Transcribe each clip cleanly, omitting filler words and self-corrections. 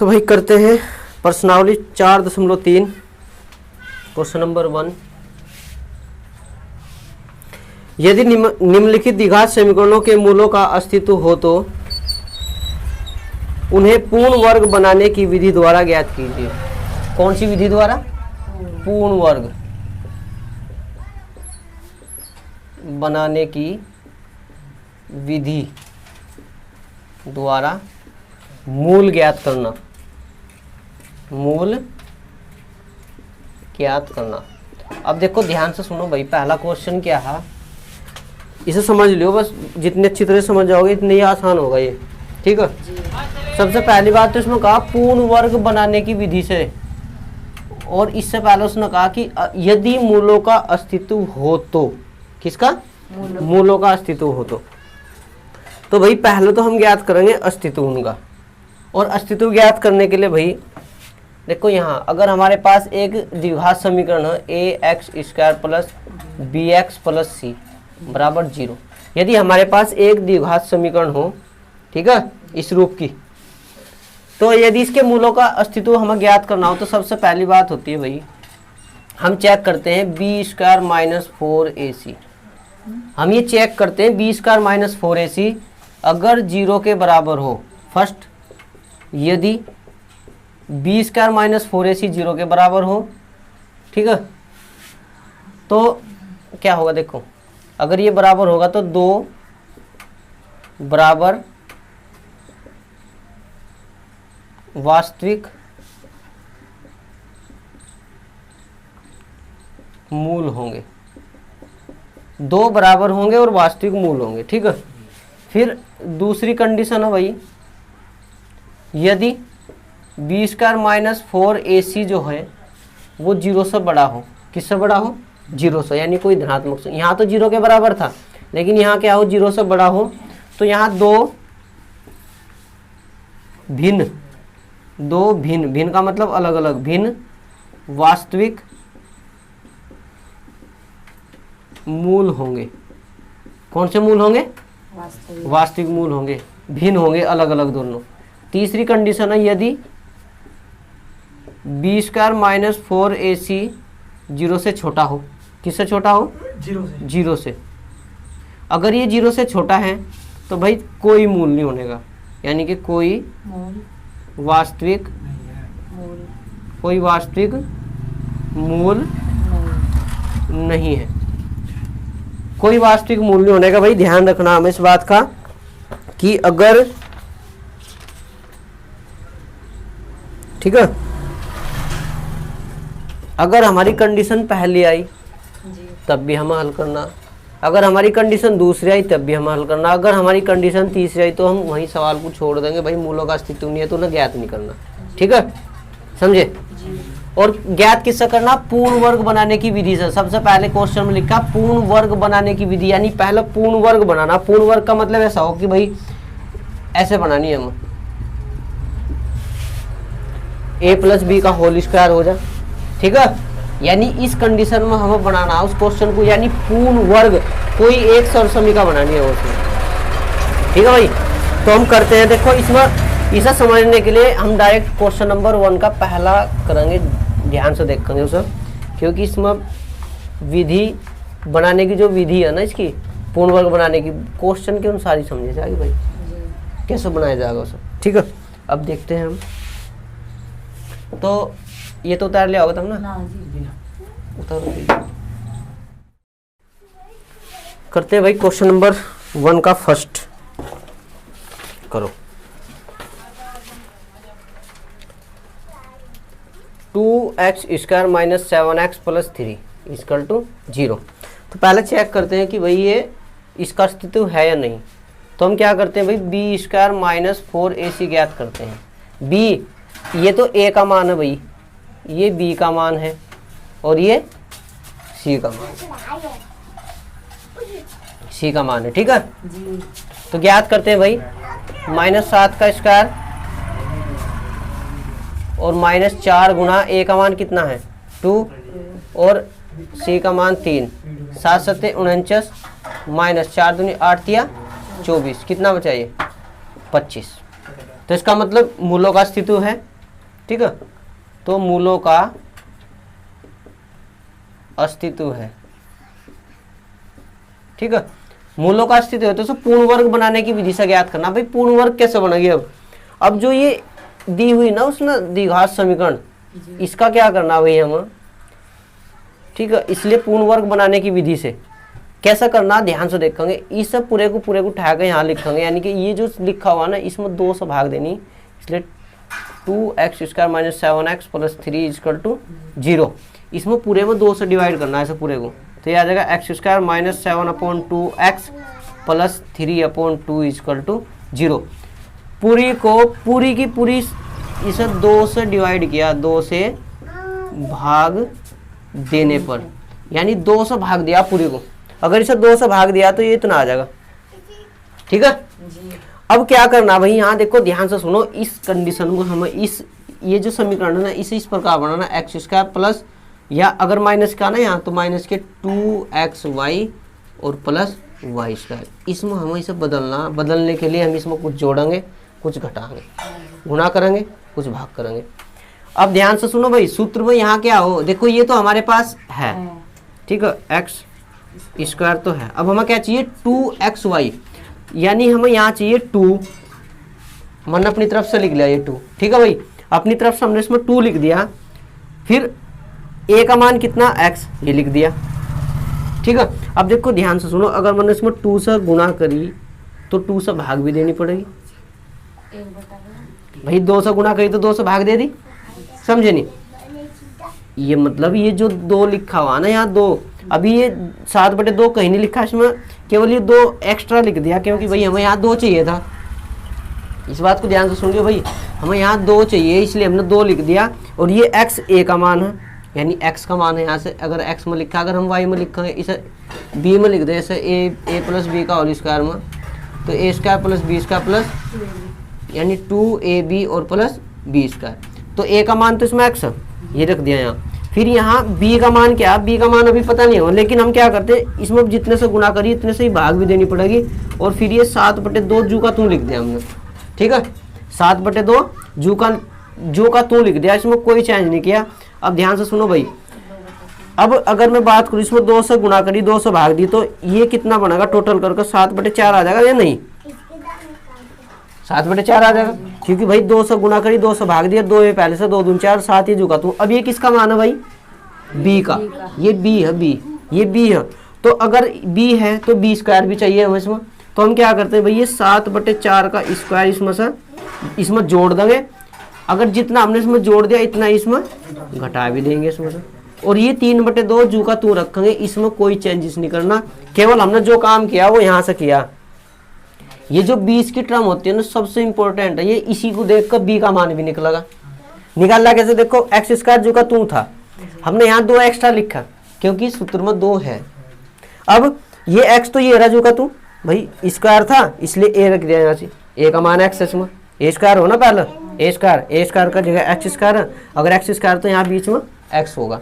तो भाई करते हैं प्रश्नावली 4.3 क्वेश्चन नंबर 1। यदि निम्नलिखित द्विघात समीकरणों के मूलों का अस्तित्व हो तो उन्हें पूर्ण वर्ग बनाने की विधि द्वारा ज्ञात कीजिए। कौन सी विधि द्वारा? पूर्ण वर्ग बनाने की विधि द्वारा मूल ज्ञात करना। मूल ज्ञात करना। अब देखो ध्यान से सुनो भाई, पहला क्वेश्चन क्या है इसे समझ लियो, बस जितने अच्छी तरह समझ जाओगे इतने ही आसान होगा ये, ठीक है। सबसे पहली बात तो इसमें कहा पूर्ण वर्ग बनाने की विधि से, और इससे पहले उसने कहा कि यदि मूलों का अस्तित्व हो तो। किसका? मूलों का अस्तित्व हो तो भाई पहले तो हम ज्ञात करेंगे अस्तित्व उनका, और अस्तित्व ज्ञात करने के लिए भाई देखो यहाँ अगर हमारे पास एक द्विघात समीकरण है ax² plus bx plus c बराबर 0, यदि हमारे पास एक द्विघात समीकरण हो, ठीक है, इस रूप की, तो यदि इसके मूलों का अस्तित्व हमें ज्ञात करना हो तो सबसे पहली बात होती है भाई हम चेक करते हैं b² माइनस 4ac। हम ये चेक करते हैं b² माइनस 4ac अगर 0 के बराबर हो। फर्स्ट यदि b² माइनस 4ac 0 के बराबर हो, ठीक है, तो क्या होगा देखो, अगर ये बराबर होगा तो 2 बराबर वास्तविक मूल होंगे, 2 बराबर होंगे और वास्तविक मूल होंगे, ठीक है। फिर दूसरी कंडीशन है भाई यदि b² माइनस 4ac जो है वो 0 से बड़ा हो। किससे बड़ा हो? 0 से, यानी कोई धनात्मक। यहाँ तो 0 के बराबर था लेकिन यहाँ क्या हो, 0 से बड़ा हो, तो यहाँ दो भिन्न का मतलब अलग अलग, भिन्न वास्तविक मूल होंगे। कौन से मूल होंगे? वास्तविक मूल होंगे, भिन्न होंगे, अलग अलग दोनों। तीसरी कंडीशन है यदि b² माइनस 4ac 0 से छोटा हो। किससे छोटा हो? 0 से। अगर ये 0 से छोटा है तो भाई कोई मूल नहीं होने का, यानी कि कोई वास्तविक मूल नहीं है। कोई वास्तविक मूल नहीं होने का भाई, ध्यान रखना हमें इस बात का कि अगर, ठीक है, अगर हमारी कंडीशन पहले आई तब भी हमें हल करना, अगर हमारी कंडीशन दूसरी आई तब भी हमें हल करना, अगर हमारी कंडीशन तीसरी आई तो हम वही सवाल को छोड़ देंगे भाई, मूलों का अस्तित्व नहीं है तो उन्हें ज्ञात नहीं करना, ठीक है, समझे। और ज्ञात किससे करना? पूर्ण वर्ग बनाने की विधि से। सबसे पहले क्वेश्चन में लिखा पूर्ण वर्ग बनाने की विधि, यानी पहले पूर्ण वर्ग बनाना। पूर्ण वर्ग का मतलब ऐसा हो कि भाई ऐसे बनानी है हमें, a प्लस बी का होल स्क्वायर हो जाए, ठीक है, यानी इस कंडीशन में हमें बनाना है उस क्वेश्चन को, यानी पूर्ण वर्ग, कोई एक सरसमीका बनानी है उसमें, ठीक है भाई। तो हम करते हैं, देखो इसमें इसे समझने के लिए हम डायरेक्ट क्वेश्चन नंबर 1 का पहला करेंगे, ध्यान से देखेंगे उसे, क्योंकि इसमें विधि बनाने की जो विधि है ना इसकी, पूर्ण वर्ग बनाने की, क्वेश्चन के अनुसार ही समझे जाएगी भाई कैसे बनाया जाएगा उसे, ठीक है। अब देखते हैं हम, तो ये तो उतार लिया होगा तब ना, उतार करते हैं भाई। क्वेश्चन नंबर 1 का फर्स्ट करो। 2x² minus 7x plus 3 equal to 0। तो पहले चेक करते हैं कि भाई ये इसका अस्तित्व है या नहीं। तो हम क्या करते हैं भाई, b² माइनस 4ac ज्ञात करते हैं। b ये तो a का मान है भाई, ये b का मान है और ये c का मान है, ठीक है। तो ज्ञात करते हैं भाई, -7 का स्क्वायर और -4 गुना a का मान कितना है 2 और c का मान 3, 7 7 49 -4 दूनी 8 या 24, कितना बचा ये 25। तो इसका मतलब मूलों का अस्तित्व है, ठीक है, तो मूलों का अस्तित्व है। ठीक है, मूलों का अस्तित्व है तो उसे पूर्ण वर्ग बनाने की विधि से ज्ञात करना। भाई पूर्ण वर्ग कैसे बनेगी? अब जो ये दी हुई ना उसने द्विघात समीकरण, इसका क्या करना भाई हम, ठीक है, इसलिए पूर्ण वर्ग बनाने की विधि से कैसा करना ध्यान से देखेंगे। इस पूरे को उठा के यहाँ लिखेंगे, यानी कि ये जो लिखा हुआ ना इसमें 2 से भाग देनी, इसलिए 2x² - 7x + 3 = 0। इसमें पूरे में 2 से डिवाइड करना है ऐसे पूरे को, तो ये आ जाएगा x² - 7/2x + 3/2 = 0। पूरी की पूरी इसे 2 से डिवाइड किया, 2 से भाग देने पर, यानी 2 से भाग दिया पूरी को। अगर इसे 2 से भाग दिया तो ये इतना आ जाएगा। ठीक है, अब क्या करना भाई, यहाँ देखो ध्यान से सुनो, इस कंडीशन को हमें ये जो समीकरण है ना इसे इस प्रकार बनाना, x² प्लस, या अगर माइनस का ना यहाँ तो माइनस के 2xy और प्लस y²। इसमें हमें इसे बदलने के लिए हम इसमें कुछ जोड़ेंगे कुछ घटाएंगे, गुणा करेंगे कुछ भाग करेंगे। अब ध्यान से सुनो भाई, सूत्र में यहाँ क्या हो, देखो ये तो हमारे पास है, ठीक है, x² तो है। अब हमें क्या चाहिए 2xy, यानी हमें यहाँ चाहिए 2, मैंने अपनी तरफ से लिख लिया ये 2। ठीक है भाई, अपनी तरफ से हमने इसमें 2 लिख दिया, फिर a का मान कितना x, ये लिख दिया। ठीक है, अब देखो ध्यान से सुनो, अगर मैंने इसमें 2 से गुणा करी तो 2 से भाग भी देनी पड़ेगी भाई, 2 से गुणा करी तो 2 से भाग दे दी, समझे नहीं? ये मतलब ये जो 2 लिखा हुआ ना यहाँ 2, अभी ये 7/2 कहीं नहीं लिखा, इसमें केवल ये 2 एक्स्ट्रा लिख दिया, क्योंकि भाई हमें यहाँ 2 चाहिए था। इस बात को ध्यान से सुनिए भाई, हमें यहाँ 2 चाहिए इसलिए हमने 2 लिख दिया। और ये x a का मान है, यानी x का मान है यहाँ से, अगर x में लिखा, अगर हम y में लिखेंगे इसे b में लिख दे, जैसे a + b का होल स्क्वायर में, तो a² + b² प्लस, यानी 2ab और प्लस b²। तो a का मान तो इसमें x है, ये रख दिया यहाँ। फिर यहाँ b का मान क्या, b का मान अभी पता नहीं हो, लेकिन हम क्या करते हैं इसमें जितने से गुणा करिए इतने से ही भाग भी देनी पड़ेगी। और फिर ये 7/2 जू का तू लिख दिया हमने। ठीक है, 7/2 जू का तू लिख दिया, इसमें कोई चेंज नहीं किया। अब ध्यान से सुनो भाई, अब अगर मैं बात करूँ इसमें 2 से गुणा करी 2 से भाग दी, तो ये कितना बनेगा टोटल करके 7/4 आ जाएगा या नहीं? 7/4 आ जाएगा, क्योंकि भाई 2 से गुणा करी 2 से भाग दिया, 2 ये पहले से, 2 दूनी 4, 7 ये जुगा तू। अब ये किसका मान है भाई? b का, ये b है, ये b है। तो अगर b है तो b² भी चाहिए हमें इसमें, तो हम क्या करते हैं भाई, ये 7/4 का स्क्वायर इसमें जोड़ देंगे। अगर जितना हमने इसमें जोड़ दिया इतना इसमें घटा भी देंगे इसमें से। और ये 3/2 जू का तू रखेंगे, इसमें कोई चेंजेस नहीं करना, केवल हमने जो काम किया वो यहाँ से किया। ये जो 20 की टर्म होती है ना सबसे इंपॉर्टेंट है, ये इसी को देखकर b का मान भी निकलेगा। निकालना कैसे, देखो x² जो का तू था, हमने यहाँ 2 एक्स्ट्रा लिखा क्योंकि सूत्र में 2 है। अब ये x तो ये रहा जो का तू भाई स्क्वायर था, इसलिए a रख दिया यहाँ से, a का मान x है, इसमें a² हो ना, पहले a² का जगह x² है, अगर x² तो यहाँ बीच में x होगा।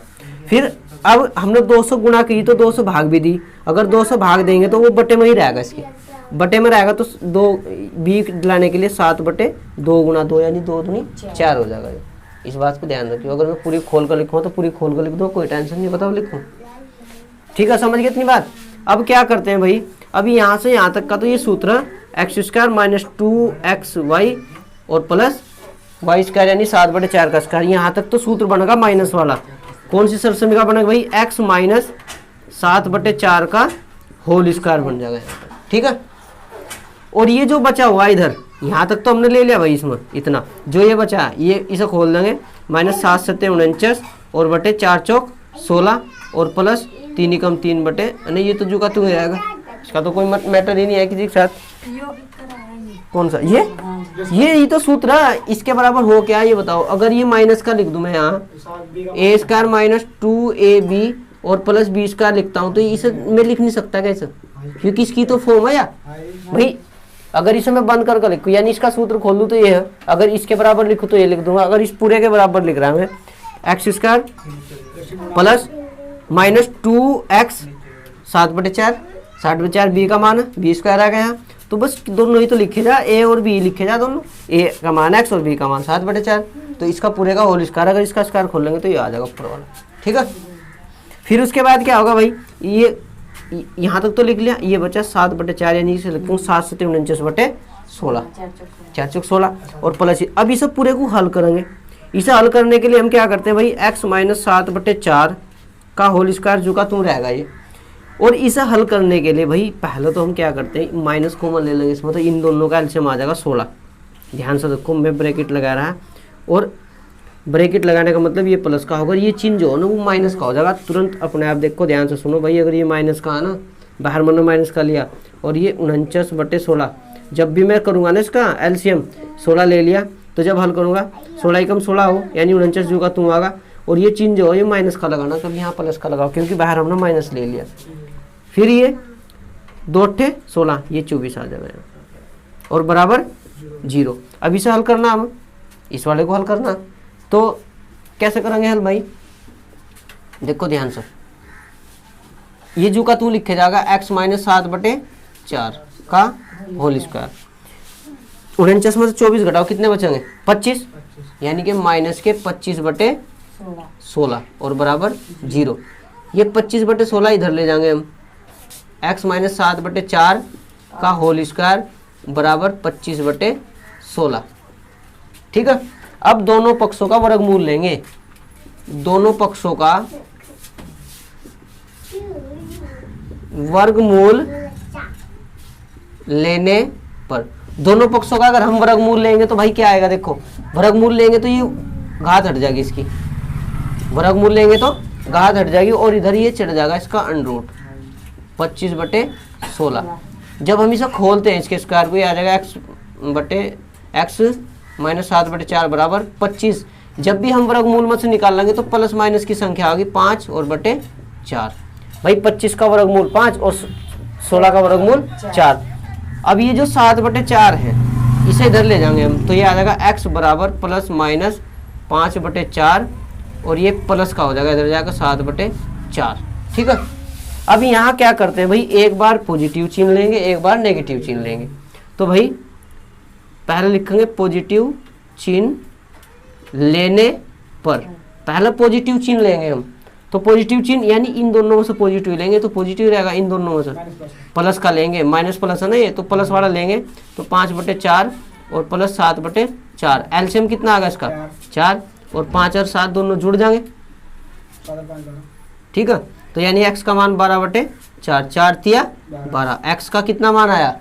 फिर अब हमने 2 से गुणा की तो 2 से भाग भी दी, अगर 2 से भाग देंगे तो वो बटे में ही रहेगा, इसके बटे में रहेगा, तो 2 b दिलाने के लिए 7/2 गुणा 2 यानी 2 दूनी 4 हो जाएगा। इस बात को ध्यान रखियो, अगर मैं पूरी खोल कर लिखूँ तो पूरी खोल कर लिख दो, कोई टेंशन नहीं, बताओ लिखूँ। ठीक है, समझ गए इतनी बात? अब क्या करते हैं भाई, अभी यहाँ से यहाँ तक का तो ये सूत्र x² - 2xy और प्लस y² यानी 7/4 का स्क्वायर, यहाँ तक तो सूत्र बनेगा माइनस वाला। कौन सी शर्त से बनेगा भाई, x - 7/4 का होल स्क्वायर बन जाएगा। ठीक है, और ये जो बचा हुआ इधर यहाँ तक तो हमने ले लिया भाई, इसमें इतना जो ये बचा ये इसे खोल देंगे, -7 × 7 = 49 और बटे 4 चौक 16 और प्लस 3 × 3 बटे, नहीं ये तो जो का तू रहेगा, इसका तो कोई मैटर ही नहीं है किसी के साथ। कौन सा ये तो सूत्र है, इसके बराबर हो क्या ये बताओ। अगर ये माइनस का लिख दूं मैं यहाँ a² - 2ab और प्लस b² लिखता हूँ, तो इसे मैं लिख नहीं सकता कैसे, क्योंकि इसकी तो फॉर्म है या भाई। अगर इसे मैं बंद करके लिखूँ यानी इसका सूत्र खोल लूँ तो ये है, अगर इसके बराबर लिखूँ तो ये लिख दूंगा। अगर इस पूरे के बराबर लिख रहा हूँ मैं x² प्लस -2x 7/4, 7/4 b का मान है, b² आ गया यहाँ, तो बस दोनों ही तो लिखे जा, a और b लिखे जा दोनों, a का मान x और b का मान 7/4। तो इसका पूरे का होल स्क्वायर, अगर इसका स्क्वायर खोल लेंगे तो ये आ जाएगा ऊपर वाला, ठीक है। फिर उसके बाद क्या होगा भाई, ये यहाँ तक तो लिख लिया, ये बचा 7/4 यानी इसे लिखूँ 7 × 49/16, 4×16 और प्लस। अब इसे पूरे को हल करेंगे। इसे हल करने के लिए हम क्या करते हैं भाई, x - 7/4 का होल स्क्वायर जो का तू रहेगा ये। और इसे हल करने के लिए भाई पहले तो हम क्या करते हैं, माइनस कॉमन ले लेंगे इसमें, तो इन दोनों का एलसीएम आ जाएगा 16। ध्यान से देखो, मैं ब्रैकेट लगा रहा है और ब्रैकेट लगाने का मतलब ये प्लस का होगा, ये चिन्ह जो है ना वो माइनस का हो जाएगा तुरंत अपने आप। देखो ध्यान से सुनो भाई, अगर ये माइनस का है ना, बाहर मैंने माइनस का लिया और ये 49/16, जब भी मैं करूँगा ना इसका एलसीएम 16 ले लिया, तो जब हल करूँगा 16 × 16 हो यानी 49 जो का तुम आगा, और ये चिन्ह जो है ये माइनस का लगाना, कभी यहाँ प्लस का लगाओ क्योंकि बाहर हमने माइनस ले लिया। फिर ये 2 × 16 ये 24 आ जाएगा और बराबर 0। अब इसे हल करना, हम इस वाले को हल करना, तो कैसे करेंगे हल भाई, देखो ध्यान से, ये जो का तू लिखे जाएगा x - 7/4 का होल स्क्वायर, 49 में से 24 घटाओ कितने बचेंगे 25, यानी कि -25/16 और बराबर 0। ये 25/16 इधर ले जाएंगे हम, x - 7/4 का होल स्क्वायर बराबर 25/16, ठीक है। अब दोनों पक्षों का वर्गमूल लेंगे, दोनों पक्षों का वर्गमूल लेने पर, दोनों पक्षों का अगर हम वर्गमूल लेंगे तो भाई क्या आएगा, देखो वर्गमूल लेंगे तो ये घात हट जाएगी इसकी, वर्गमूल लेंगे तो घात हट जाएगी और इधर ये चढ़ जाएगा इसका √ 25/16। जब हम इसे खोलते हैं इसके स्क्वायर को, ये आ जाएगा x - 7/4 बराबर 25। जब भी हम वर्गमूल में से निकाल लेंगे तो प्लस माइनस की संख्या होगी 5 और बटे 4। भाई 25 का वर्गमूल 5 और 16 का वर्गमूल 4। अब ये जो 7/4 है इसे इधर ले जाएंगे हम, तो ये आ जाएगा x बराबर ± 5/4 और ये प्लस का हो जाएगा, इधर जाएगा 7/4, ठीक है। अब यहाँ क्या करते हैं भाई, एक बार पॉजिटिव चिन्ह लेंगे, एक बार नेगेटिव चिन्ह लेंगे। तो भाई पहले लिखेंगे पॉजिटिव चिन्ह लेने पर, पहले पॉजिटिव चिन्ह लेंगे हम, तो पॉजिटिव चिन्ह यानी इन दोनों में से पॉजिटिव लेंगे तो पॉजिटिव रहेगा, इन दोनों में से प्लस का लेंगे, माइनस प्लस है ना ये, तो प्लस वाला लेंगे, तो 5/4 और प्लस 7/4। एलसीएम कितना आ गया इसका 4 और 5 और 7 दोनों जुड़ जाएंगे, ठीक है। तो यानी x का मान 12/4, 4 तिया 12, x का कितना मान आया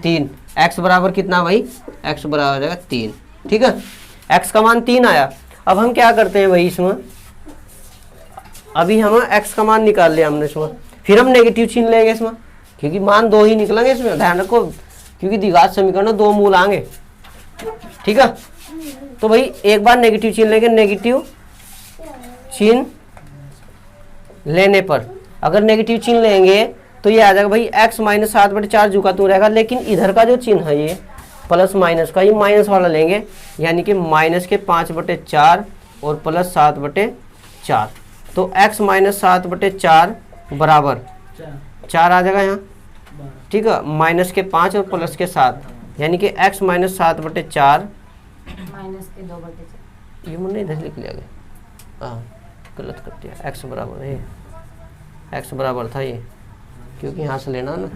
3, x बराबर कितना भाई, x बराबर हो जाएगा 3, ठीक है। x का मान 3 आया। अब हम क्या करते हैं भाई, इसमें अभी हम x का मान निकाल लिया हमने इसमें, फिर हम नेगेटिव चिन्ह लेंगे इसमें, क्योंकि मान 2 ही निकलेंगे इसमें, ध्यान रखो, क्योंकि द्विघात समीकरण में 2 मूल आएंगे, ठीक है। तो भाई एक बार नेगेटिव चिन्ह लेंगे, नेगेटिव चिन्ह लेने पर अगर नेगेटिव चिन्ह लेंगे तो ये आ जाएगा भाई x - 7/4 जो का तू रहेगा, लेकिन इधर का जो चिन्ह है ये प्लस माइनस का, ये माइनस वाला लेंगे, यानी कि -5/4 और प्लस 7/4। तो x - 7/4 बराबर 4 आ जाएगा यहाँ, ठीक है, -5 और प्लस के 7, यानी कि x - 7/4 ये मैंने इधर लिख लिया गया, हाँ गलत कर दिया, x बराबर है, x बराबर था ये, क्योंकि यहाँ से लेना ना,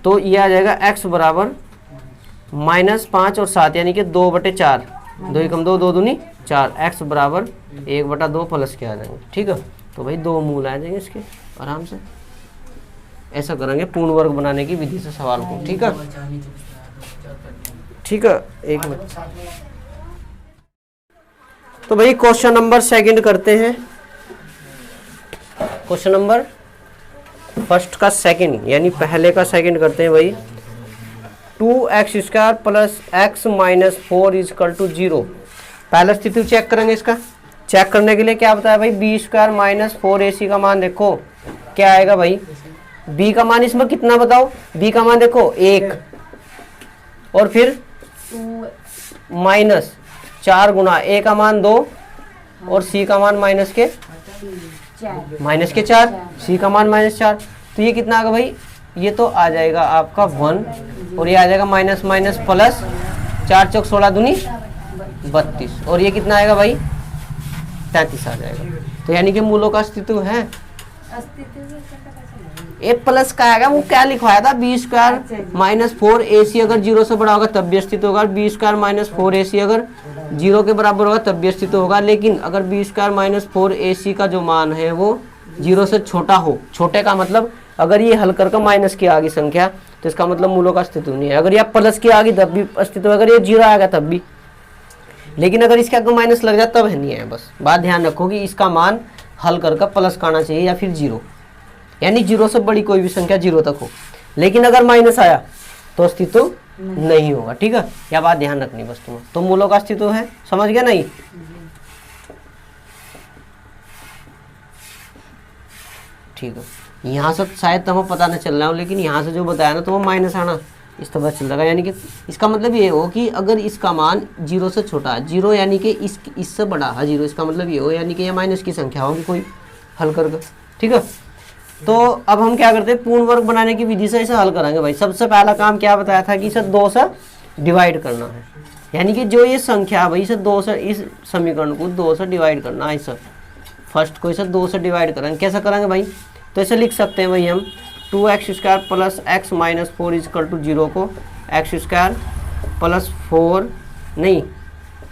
तो ये आ जाएगा x बराबर -5 और 7, यानी कि 2/4, 2 कम 2, 2 दूनी 4, x बराबर 1/2 प्लस के आ जाएंगे, ठीक है। तो भाई 2 मूल आ जाएंगे इसके आराम से। ऐसा करेंगे पूर्ण वर्ग बनाने की विधि से सवाल को, ठीक है, ठीक है। एक मिनट, तो भाई क्वेश्चन नंबर 2 करते हैं, क्वेश्चन नंबर फर्स्ट का 2 यानी पहले का 2 करते हैं भाई। 2x² + x - 4 = 0। पहला स्थिति चेक करेंगे, इसका चेक करने के लिए क्या बताया भाई, b² - 4ac का मान देखो क्या आएगा भाई, b का मान इसमें कितना बताओ, b का मान देखो 1 और फिर -4 गुना a का मान 2 और c का मान -4, c का मान -4, तो ये कितना आ गया भाई, ये तो आ जाएगा आपका 1 और ये आ जाएगा माइनस प्लस, 4 × 4 = 16 दूनी 32 और ये कितना आएगा भाई 33 आ जाएगा। तो यानी कि मूलों का अस्तित्व है। ए प्लस का आएगा, वो क्या लिखवाया था बी स्क्वायर माइनस 4ac अगर 0 से बड़ा होगा तब भी अस्तित्व होगा, बी स्क्वायर माइनस 4ac अगर 0 के बराबर होगा तब भी अस्तित्व होगा। लेकिन अगर बी स्क्वायर माइनस 4ac का जो मान है वो 0 से छोटा हो, छोटे का मतलब अगर ये हल करके माइनस की आ गई संख्या तो इसका मतलब मूलों का अस्तित्व नहीं है। अगर ये प्लस की आ गई तब भी अस्तित्व, अगर ये 0 आएगा तब भी। लेकिन अगर इसके आगे माइनस लग जाए तब है नहीं है। बस बात ध्यान रखो कि इसका मान हल करके प्लस का आना चाहिए या फिर 0, यानी 0 से बड़ी कोई भी संख्या 0 तक हो। लेकिन अगर माइनस आया तो अस्तित्व नहीं होगा। ठीक है, यह बात ध्यान रखनी बस तुम्हें। तो मूलों का अस्तित्व है, समझ गया नहीं? ठीक है, यहाँ से शायद तुम्हें पता नहीं चल रहा हो, लेकिन यहाँ से जो बताया ना तुम्हें माइनस आना इस तरह चल रहा है। यानी कि इसका मतलब ये हो कि अगर इसका मान 0 से छोटा है, 0 यानी कि इससे बड़ा है 0, इसका मतलब ये हो यानी कि ये माइनस की संख्या होगी कोई हल करके। ठीक है, तो अब हम क्या करते हैं, पूर्ण वर्ग बनाने की विधि से इसे हल करेंगे भाई। सबसे पहला काम क्या बताया था कि इसे 2 से डिवाइड करना है, यानी कि जो ये संख्या है भाई इसे 2 से, इस समीकरण को 2 से डिवाइड करना है। इसे फर्स्ट को इसे 2 से डिवाइड करेंगे। कैसे करेंगे भाई? तो इसे लिख सकते हैं भाई हम 2x² plus x minus 4 is equal to 0 को x² प्लस 4 नहीं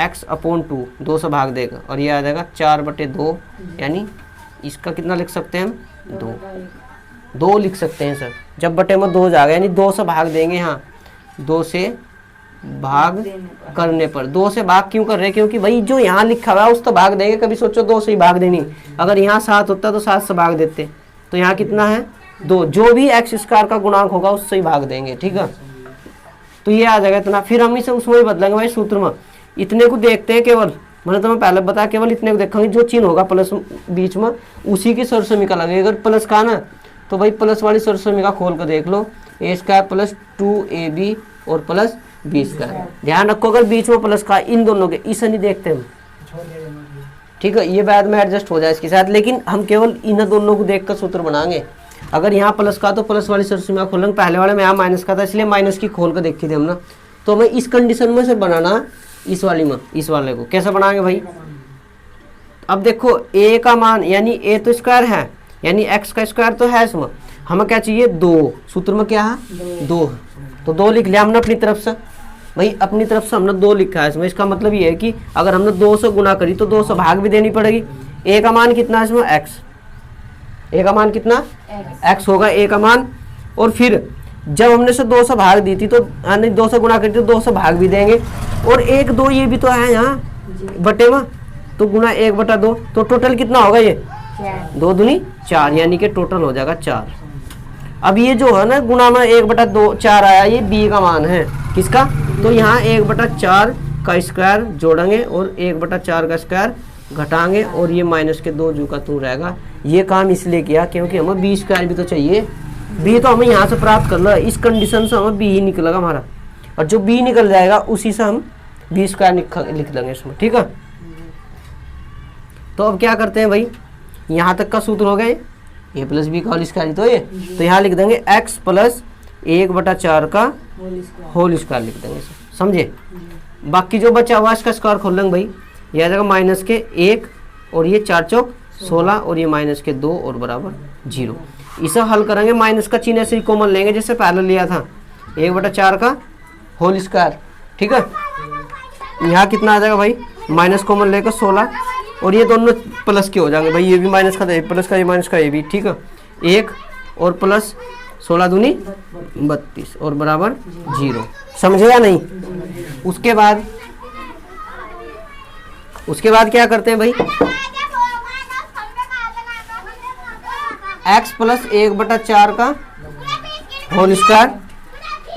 x अपॉन 2 से भाग देगा और ये आ जाएगा 4/2, यानी इसका कितना लिख सकते हैं हम 2 लिख सकते हैं सर। जब बटे में 2 जाएगा यानी 2 से भाग देंगे। हाँ, 2 से भाग करने पर, 2 से भाग क्यों कर रहे हैं? क्योंकि भाई जो यहाँ लिखा हुआ है उस तो भाग देंगे। कभी सोचो 2 से ही भाग देनी, अगर यहाँ 7 होता तो 7 से भाग देते। तो यहाँ कितना है 2, जो भी x² का गुणांक होगा उससे ही भाग देंगे। ठीक है, तो ये आ जाएगा इतना। फिर हम इसे उसमें ही बदलेंगे भाई सूत्र में। इतने को देखते हैं केवल, मैंने तुम्हें पहले बताया, केवल इतने को देखेंगे। जो चिन्ह होगा प्लस बीच में उसी की सरसमीका लगेगी। अगर प्लस का ना तो भाई प्लस वाली सरसमीका खोल कर देख लो, a² प्लस 2ab और प्लस b²। ध्यान रखो अगर बीच में प्लस का, इन दोनों के इसे नहीं देखते हम। ठीक है, ये बाद में एडजस्ट हो जाए इसके साथ, लेकिन हम केवल इन दोनों को देख कर सूत्र बनाएंगे। अगर यहाँ प्लस का तो प्लस वाली सरसमीका खोलेंगे। पहले वाले में यहाँ माइनस का था इसलिए माइनस की खोल कर देखी थी हम ना। तो हमें इस कंडीशन में से बनाना इस वाली में, इस वाले को कैसे बनाएंगे भाई? अब देखो a का मान यानी a तो स्क्वायर है, यानी x का स्क्वायर तो है इसमें। हमें क्या चाहिए 2, सूत्र में क्या है 2, तो 2 लिख लिया हमने अपनी तरफ से। भाई अपनी तरफ से हमने 2 लिखा है इसमें। इसका मतलब ये है कि अगर हमने 2 से गुना करी तो 2 से भाग भी देनी पड़ेगी। a का मान कितना है इसमें x, a का मान कितना x होगा a का मान। और फिर जब हमने से 2 से भाग दी थी तो यानी 2 से गुना करी तो 2 से भाग भी देंगे। और 1 2 ये भी तो है यहाँ बटे में, तो गुना 1/2, तो टोटल कितना होगा ये 2 दूनी 4, यानी कि टोटल हो जाएगा 4। अब ये जो है ना गुना में 1/2 4 आया, ये b का मान है किसका? तो यहाँ 1/4 का स्क्वायर जोड़ेंगे और 1/4 का स्क्वायर घटाएंगे और ये माइनस के 2 जू का 2 रहेगा। ये काम इसलिए किया क्योंकि हमें b² भी तो चाहिए। b तो हमें यहाँ से प्राप्त कर लो, इस कंडीशन से हमें b ही निकलेगा हमारा, और जो b निकल जाएगा उसी से हम b² लिख लेंगे इसमें। ठीक है, तो अब क्या करते हैं भाई, यहाँ तक का सूत्र हो गए a प्लस बी का होल स्क्वायर, तो ये तो यहाँ लिख देंगे x प्लस 1/4 का होल स्क्वायर लिख देंगे, समझे? बाकी जो बचा हुआ इसका स्क्वायर खोल लेंगे भाई, ये आ जाएगा माइनस के 1 और ये 4 चौक 16 और ये माइनस के 2 और बराबर 0। इसे हल करेंगे, माइनस का चिन्ह ऐसे ही कॉमन लेंगे जैसे पहले लिया था, 1/4 का होल स्क्वायर। ठीक है, यहाँ कितना आ जाएगा भाई, माइनस कॉमन लेकर 16 और ये दोनों प्लस के हो जाएंगे भाई, ये भी माइनस का था, प्लस का ये माइनस का ये भी। ठीक है, 1 और प्लस 16 दूनी 32 और बराबर 0, समझे या नहीं? उसके बाद क्या करते हैं भाई, x प्लस 1/4 का होल स्क्वायर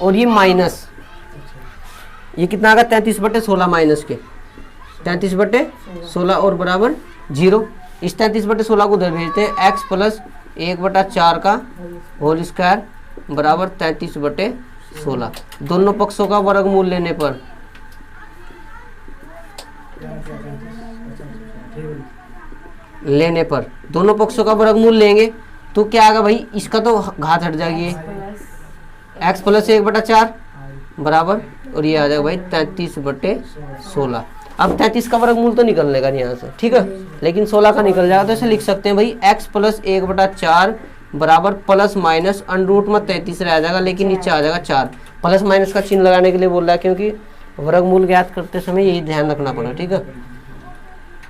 और ये माइनस, ये कितना आ गया 33/16 माइनस के 33/16 और बराबर 0। इस 33/16 को उधर भेजते हैं, x प्लस 1/4 का होल स्क्वायर बराबर 33/16। दोनों पक्षों का वर्गमूल लेने पर दोनों पक्षों का वर्गमूल लेंगे तो क्या आएगा भाई, इसका तो घात हट जाएगी, x प्लस 1/4 बराबर और ये आ जाएगा भाई 33/16। अब 33 का वर्गमूल तो निकलने नहीं यहाँ से, ठीक है, लेकिन 16 का निकल जाएगा। तो इसे लिख सकते हैं भाई x प्लस 1/4 बराबर प्लस माइनस अंडरूट में 33 रह जाएगा, लेकिन नीचे आ जाएगा 4। प्लस माइनस का चिन्ह लगाने के लिए बोल रहा है, क्योंकि वर्गमूल ज्ञात करते समय यही ध्यान रखना पड़ा, ठीक है।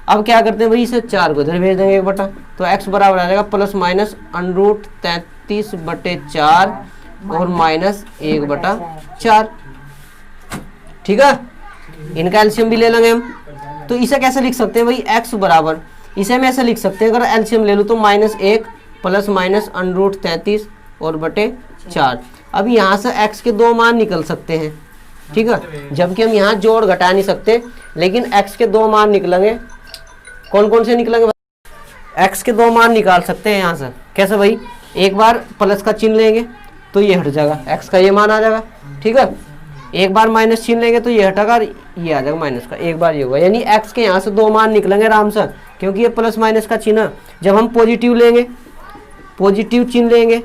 अब क्या करते हैं भाई, इसे 4 को इधर भेज देंगे 1 बटा, तो x बराबर आ जाएगा प्लस माइनस अंडरूट 33/4 और माइनस 1/4, ठीक है। इनका एलसीएम भी ले लेंगे हम। तो इसे कैसे लिख सकते हैं भाई, x बराबर, इसे हम ऐसे लिख सकते हैं, अगर एलसीएम ले लो तो -1 प्लस माइनस अंडरूट 33 और बटे 4। अब यहाँ से x के 2 मान निकल सकते हैं, ठीक है, जबकि हम यहाँ जोड़ घटा नहीं सकते, लेकिन x के 2 मान निकलेंगे। कौन कौन से निकलेंगे, x के 2 मान निकाल सकते हैं यहाँ से। कैसे भाई, एक बार प्लस का चिन्ह लेंगे तो ये हट जाएगा, x का ये मान आ जाएगा, ठीक है। एक बार माइनस चिन्ह लेंगे तो ये हटेगा, ये आ जाएगा माइनस का, एक बार ये होगा, यानी x के यहाँ से 2 मान निकलेंगे आराम से, क्योंकि ये प्लस माइनस का चिन्ह। जब हम पॉजिटिव लेंगे, पॉजिटिव चिन्ह लेंगे,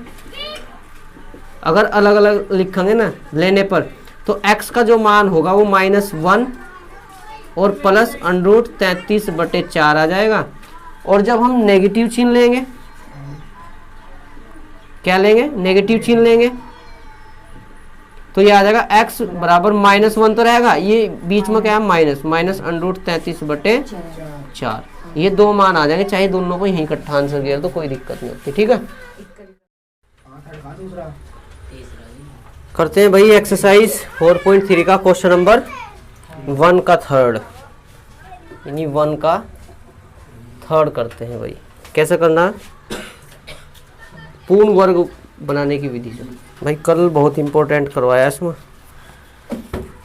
अगर अलग अलग लिखेंगे ना लेने पर, तो x का जो मान होगा वो -1 और प्लस अंडरूट 33/4 आ जाएगा। और जब हम नेगेटिव चिन्ह लेंगे, क्या लेंगे, नेगेटिव चिन्ह लेंगे, तो ये आ जाएगा x बराबर -1 तो रहेगा, ये बीच में क्या है माइनस अंडरूट 33/4। ये 2 मान आ जाएंगे, चाहे दोनों को यहीं इकट्ठा आंसर किया तो कोई दिक्कत नहीं होती, ठीक है। करते हैं भाई एक्सरसाइज 4.3 का क्वेश्चन नंबर 1 का थर्ड, यानी 1 का थर्ड करते हैं भाई। कैसे करना है, पूर्ण वर्ग बनाने की विधि से। भाई कल बहुत इंपॉर्टेंट करवाया इसमें,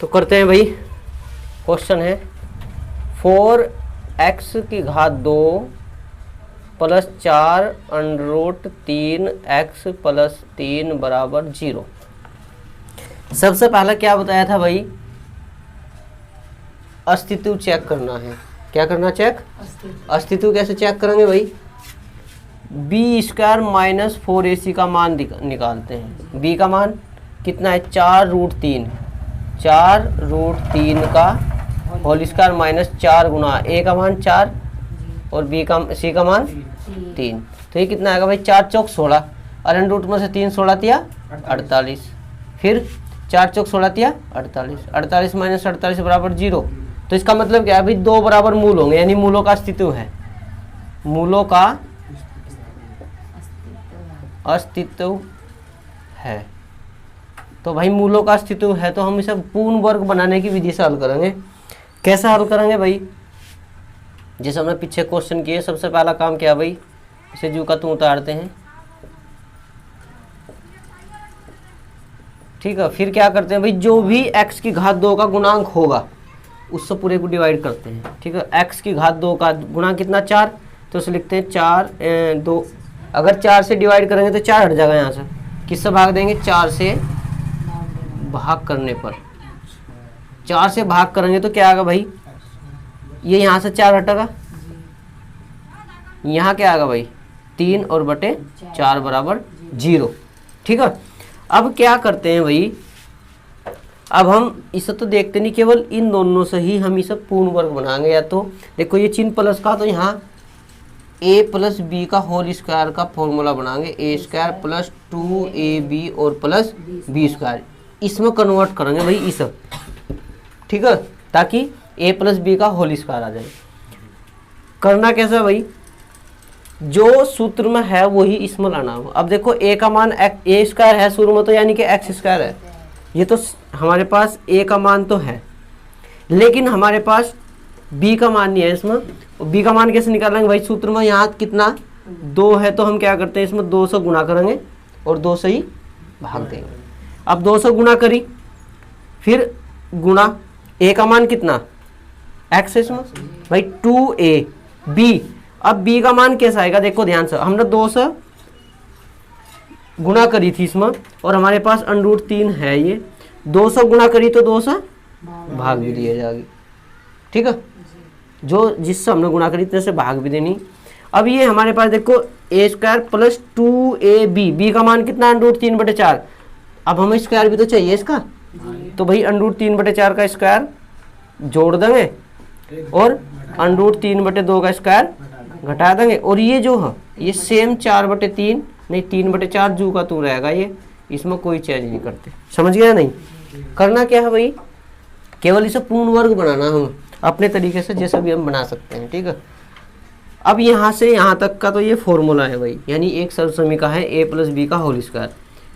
तो करते हैं भाई। क्वेश्चन है 4x की घात 2 प्लस 4 अंडरूट 3x प्लस 3 बराबर 0। सबसे पहला क्या बताया था भाई, अस्तित्व चेक करना है। क्या करना, चेक अस्तित्व। कैसे चेक करेंगे भाई, b² माइनस 4ac का मान निकालते हैं। b का मान कितना है, 4√3, 4√3 का होल स्क्वायर माइनस 4 गुना a का मान 4 और c का मान 3। तो ये कितना आएगा भाई, 4 चौक 16, और रूट में से 3 16 तिया 48, फिर 4 चौक 16 तिया 48, 48 माइनस 48 बराबर 0। तो इसका मतलब क्या है भाई, 2 बराबर मूल होंगे, यानी मूलों का अस्तित्व है, मूलों का अस्तित्व है। तो भाई मूलों का अस्तित्व है, तो हम इसे पूर्ण वर्ग बनाने की विधि से हल करेंगे। कैसे हल करेंगे भाई, जैसे हमने पीछे क्वेश्चन किए, सबसे पहला काम क्या भाई, इसे जू का तू उतारते हैं, ठीक है। फिर क्या करते हैं भाई, जो भी x की घात 2 का गुणांक होगा उससे पूरे को डिवाइड करते हैं, ठीक है। x की घात 2 का गुणांक कितना, 4, तो उसे लिखते हैं 4 2। अगर 4 से डिवाइड करेंगे तो 4 हट जाएगा यहाँ से, किससे भाग देंगे, 4 से भाग करने पर। 4 से भाग करेंगे तो क्या आएगा भाई, ये यहाँ से 4 हटेगा, यहाँ क्या आएगा भाई 3 और बटे 4 बराबर 0, ठीक है। अब क्या करते हैं भाई, अब हम इसे तो देखते नहीं, केवल इन दोनों से ही हम इसे पूर्ण वर्ग बनाएंगे। या तो देखो ये चिन्ह प्लस का, तो यहाँ a प्लस बी का होल स्क्वायर का फॉर्मूला बनाएंगे, a² प्लस 2ab और प्लस b², इसमें कन्वर्ट करेंगे भाई इस, ठीक है, ताकि a प्लस बी का होल स्क्वायर आ जाए। करना कैसा भाई, जो सूत्र में है वही इसमें लाना हो। अब देखो a का मान a² है शुरू में, तो यानी कि x² है, ये तो हमारे पास a का मान तो है, लेकिन हमारे पास b का मान नहीं है इसमें। b का मान कैसे निकालेंगे भाई, सूत्र में यहाँ कितना 2 है, तो हम क्या करते हैं, इसमें 2 से गुणा करेंगे और 2 से ही भाग देंगे। अब 2 से गुणा करी, फिर गुणा a का मान कितना x है इसमें भाई 2ab। अब b का मान कैसा आएगा, देखो ध्यान से, हमने 2 से गुणा करी थी इसमें, और हमारे पास √3 है, ये 2 से गुणा करी तो 2 से भाग भी दिया जाएगी, ठीक है। जो जिससे हमने गुणा करी तो से भाग भी देनी। अब ये हमारे पास देखो a² प्लस 2ab, b का मान कितना √3/4। अब हमें स्क्वायर भी तो चाहिए इसका, तो भाई √3/4 का स्क्वायर जोड़ देंगे और √3/2 का स्क्वायर घटा देंगे। और ये जो है ये सेम 4/3 नहीं 3/4 जू का तू रहेगा, ये इसमें कोई चेंज नहीं करते। समझ गया नहीं? करना क्या है भाई, केवल इसे पूर्ण वर्ग बनाना हम अपने तरीके से, जैसा भी हम बना सकते हैं। ठीक है, अब यहाँ से यहाँ तक का तो ये फॉर्मूला है भाई, यानी एक सरल समीकरण है a + b का होल स्क्वायर,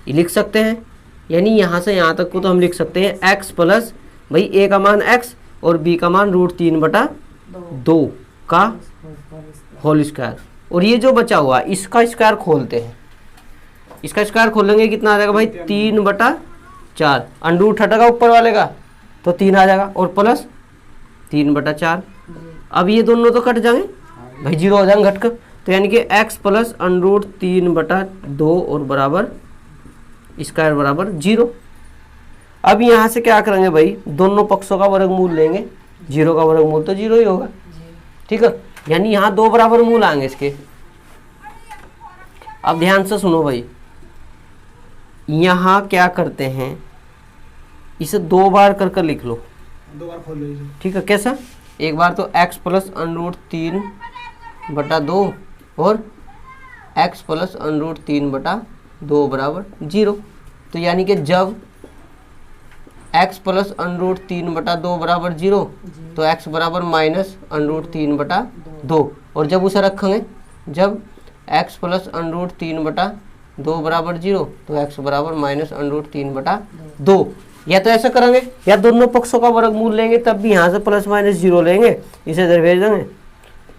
ये लिख सकते हैं। यानी यहाँ से यहाँ तक को तो हम लिख सकते हैं x प्लस भाई a का मान x और b का मान √3/2 का होल स्क्वायर। और ये जो बचा हुआ इसका स्क्वायर खोलते हैं, इसका स्क्वायर खोलेंगे कितना आ जाएगा भाई 3/4, अंडूर हटेगा ऊपर वाले का तो 3 आ जाएगा और प्लस 3/4। अब ये दोनों तो कट जाएंगे भाई, 0 हो जाएंगे घटकर, तो यानी कि x प्लस √3/2 और बराबर स्क्वायर बराबर 0। अब यहाँ से क्या करेंगे भाई, दोनों पक्षों का वर्गमूल लेंगे, 0 का वर्गमूल तो 0 ही होगा। ठीक है, यानी यहाँ 2 बराबर मूल आएंगे इसके। अब ध्यान से सुनो भाई, यहाँ क्या करते हैं, इसे 2 बार कर लिख लो, 2 बार खोल लो इसे। ठीक है, कैसा, एक बार तो x प्लस √3/2 और x प्लस √3/2 बराबर 0। तो यानी कि जब x प्लस √3/2 बराबर 0 तो x बराबर माइनस √3/2, और जब उसे रखेंगे जब x प्लस √3/2 बराबर 0 तो x बराबर माइनस √3/2। या तो ऐसा करेंगे या दोनों पक्षों का वर्गमूल लेंगे, तब भी यहाँ से प्लस माइनस 0 लेंगे, इसे इधर भेज देंगे,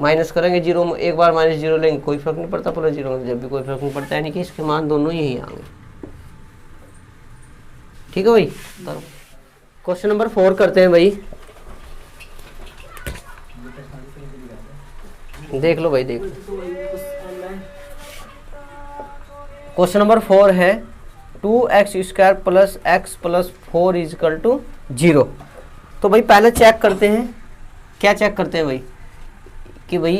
माइनस करेंगे 0, एक बार माइनस 0 लेंगे कोई फर्क नहीं पड़ता, प्लस 0 जब भी कोई फर्क नहीं पड़ता, यानी कि इसके मान दोनों यही आएंगे। ठीक है भाई, क्वेश्चन नंबर 4 करते हैं भाई, देख लो भाई, देख लो। क्वेश्चन नंबर 4 है 2x² प्लस x प्लस 4 = 0। तो भाई पहले चेक करते हैं, क्या चेक करते हैं भाई कि भाई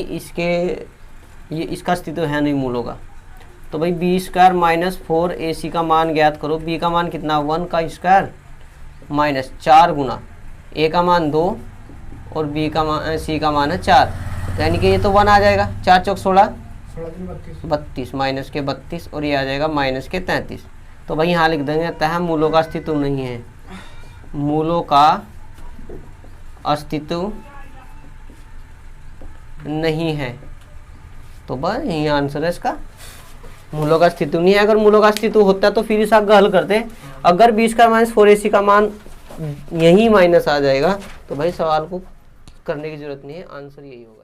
ये इसका अस्तित्व है नहीं मूलों का। तो भाई b² माइनस 4ac का मान ज्ञात करो। b का मान कितना, 1 का स्क्वायर माइनस 4 गुना a का मान 2 और b का मान c का मान है 4, यानी कि ये तो 1 आ जाएगा, 4 चौक 16 32 माइनस के 32 और ये आ जाएगा माइनस के 33। तो भाई यहाँ लिख देंगे तह मूलों का अस्तित्व नहीं है, मूलों का अस्तित्व नहीं है, तो बस यही आंसर है इसका, मूलों का अस्तित्व नहीं है। अगर मूलों का अस्तित्व होता तो फिर इस हल करते, अगर b² माइनस 4ac का मान यही माइनस आ जाएगा तो भाई सवाल को करने की जरूरत नहीं है, आंसर यही होगा।